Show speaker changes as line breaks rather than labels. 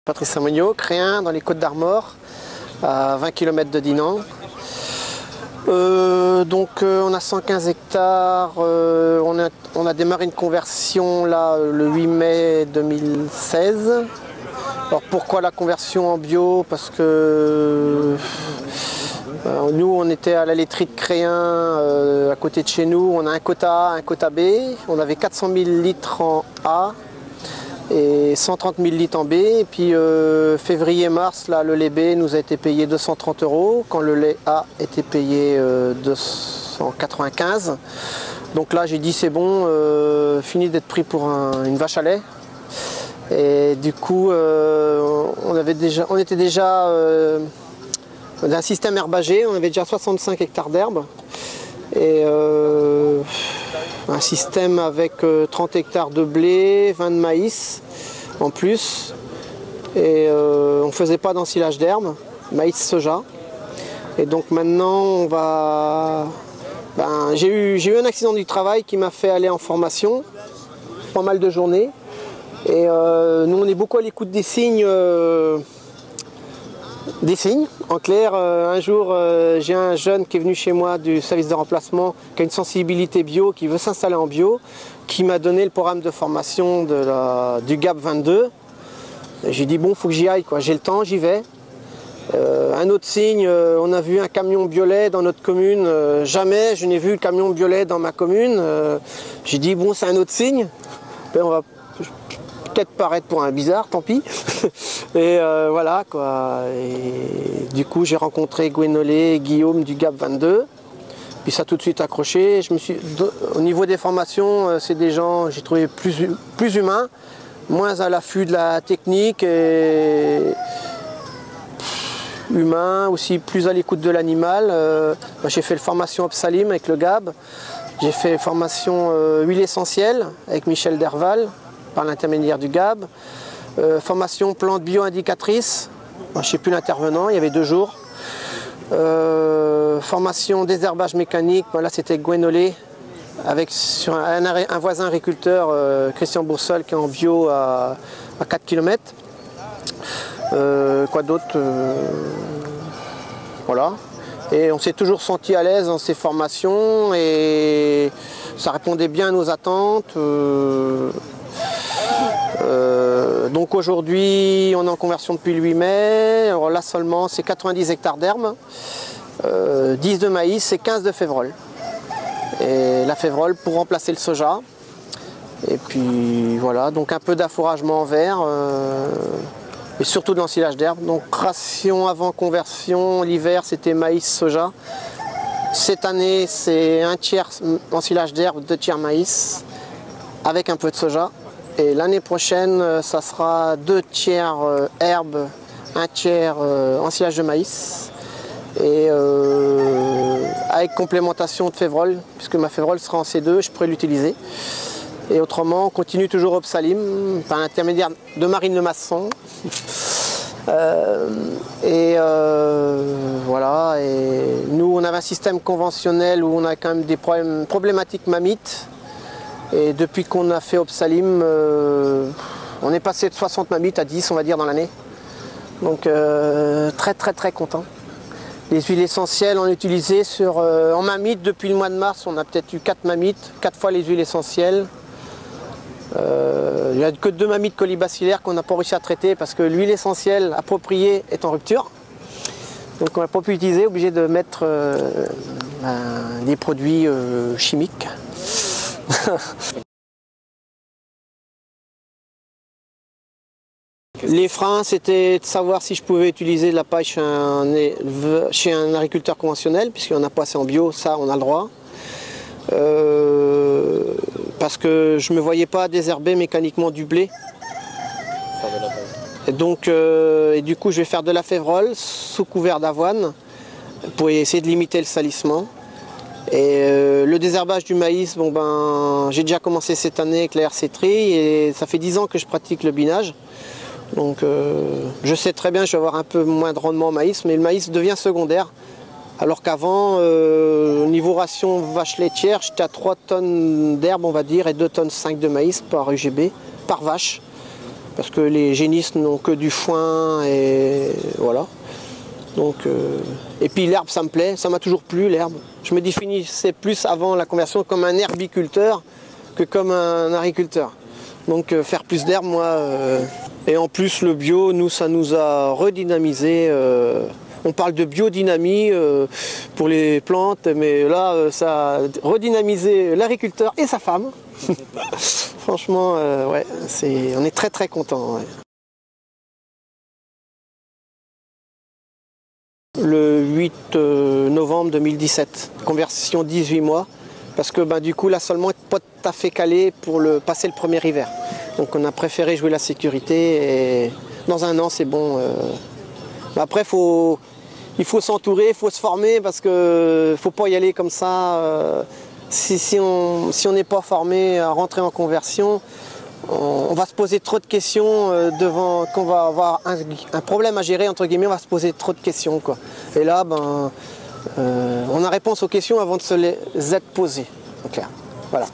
Patrice Amonio, Créin, dans les Côtes-d'Armor, à 20 km de Dinan. On a 115 hectares, on a démarré une conversion là, le 8 mai 2016. Alors pourquoi la conversion en bio? Parce que nous on était à la laiterie de Créin, à côté de chez nous, on a un quota A, un quota B, on avait 400 000 litres en A et 130 000 litres en B, et puis février-mars, là, le lait B nous a été payé 230 €, quand le lait A était payé 295. Donc là j'ai dit c'est bon, fini d'être pris pour une vache à lait. Et du coup on était déjà d'un système herbagé, on avait déjà 65 hectares d'herbe. Et un système avec 30 hectares de blé, 20 de maïs en plus. Et on ne faisait pas d'ensilage d'herbe, maïs soja. Et donc maintenant on va... j'ai eu un accident du travail qui m'a fait aller en formation, pas mal de journées. Et nous on est beaucoup à l'écoute des signes. En clair, un jour j'ai un jeune qui est venu chez moi du service de remplacement, qui a une sensibilité bio, qui veut s'installer en bio, qui m'a donné le programme de formation du GAP 22. J'ai dit bon, faut que j'y aille, j'ai le temps, j'y vais. Un autre signe, on a vu un camion bio-lait dans notre commune, jamais je n'ai vu le camion bio-lait dans ma commune. J'ai dit bon, c'est un autre signe, on va peut-être paraître pour un bizarre, tant pis. Et voilà quoi. Et du coup j'ai rencontré Gwenolé et Guillaume du GAP 22. Puis ça a tout de suite accroché. Au niveau des formations, c'est des gens, j'ai trouvé plus humains, moins à l'affût de la technique, et humains, aussi plus à l'écoute de l'animal. J'ai fait la formation Opsalim avec le GAB. J'ai fait formation huile essentielle avec Michel Derval par l'intermédiaire du GAB. Formation plante bio-indicatrice, je ne sais plus l'intervenant, il y avait 2 jours. Formation désherbage mécanique, là c'était Gwenolé, sur un voisin agriculteur, Christian Boursol, qui est en bio à 4 km. Quoi d'autre, voilà. Et on s'est toujours senti à l'aise dans ces formations et ça répondait bien à nos attentes. Donc aujourd'hui on est en conversion depuis le 8 mai, alors là seulement c'est 90 hectares d'herbe, 10 de maïs et 15 de févrole. Et la févrole pour remplacer le soja. Et puis voilà, donc un peu d'affouragement en verre et surtout de l'ensilage d'herbe. Donc ration avant conversion, l'hiver c'était maïs soja. Cette année c'est 1/3 ensilage d'herbe, 2/3 maïs avec un peu de soja. Et l'année prochaine, ça sera 2/3 herbe, 1/3 ensilage de maïs. Et avec complémentation de févrole, puisque ma févrole sera en C2, je pourrai l'utiliser. Et autrement, on continue toujours Opsalim, par l'intermédiaire de Marine Le Masson. Voilà, et nous on avait un système conventionnel où on a quand même des problématiques mammites. Et depuis qu'on a fait Opsalim, on est passé de 60 mammites à 10 on va dire dans l'année. Donc très content. Les huiles essentielles on a utilisé en mammites depuis le mois de mars, on a peut-être eu 4 mammites, 4 fois les huiles essentielles. Il n'y a que 2 mammites colibacillaires qu'on n'a pas réussi à traiter parce que l'huile essentielle appropriée est en rupture. Donc on n'a pas pu utiliser, obligé de mettre des produits chimiques. Les freins, c'était de savoir si je pouvais utiliser de la paille chez un agriculteur conventionnel, puisqu'il n'y en a pas assez en bio, ça on a le droit. Parce que je ne me voyais pas désherber mécaniquement du blé. Et donc, du coup, je vais faire de la févrole sous couvert d'avoine pour essayer de limiter le salissement. Et le désherbage du maïs, j'ai déjà commencé cette année avec la RC Tri et ça fait 10 ans que je pratique le binage. Donc je sais très bien que je vais avoir un peu moins de rendement au maïs, mais le maïs devient secondaire. Alors qu'avant, niveau ration vache laitière, j'étais à 3 tonnes d'herbe on va dire et 2,5 tonnes de maïs par UGB, par vache. parce que les génisses n'ont que du foin et voilà. Donc, et puis l'herbe, ça me plaît, ça m'a toujours plu l'herbe. Je me définissais plus avant la conversion comme un herbiculteur que comme un agriculteur. Donc faire plus d'herbe, moi, et en plus le bio, nous, ça nous a redynamisé. On parle de biodynamie pour les plantes, mais là, ça a redynamisé l'agriculteur et sa femme. Franchement, ouais, on est très très contents. Ouais. Le 8 novembre 2017, conversion 18 mois, parce que du coup l'assolement n'est pas tout à fait calé pour passer le premier hiver. Donc on a préféré jouer la sécurité et dans un an c'est bon. Après il faut s'entourer, il faut se former parce qu'il ne faut pas y aller comme ça. Si on n'est pas formé à rentrer en conversion, on va se poser trop de questions quand on va avoir un problème à gérer, entre guillemets, on va se poser trop de questions, quoi. Et là, on a réponse aux questions avant de se les être posées. Donc, voilà.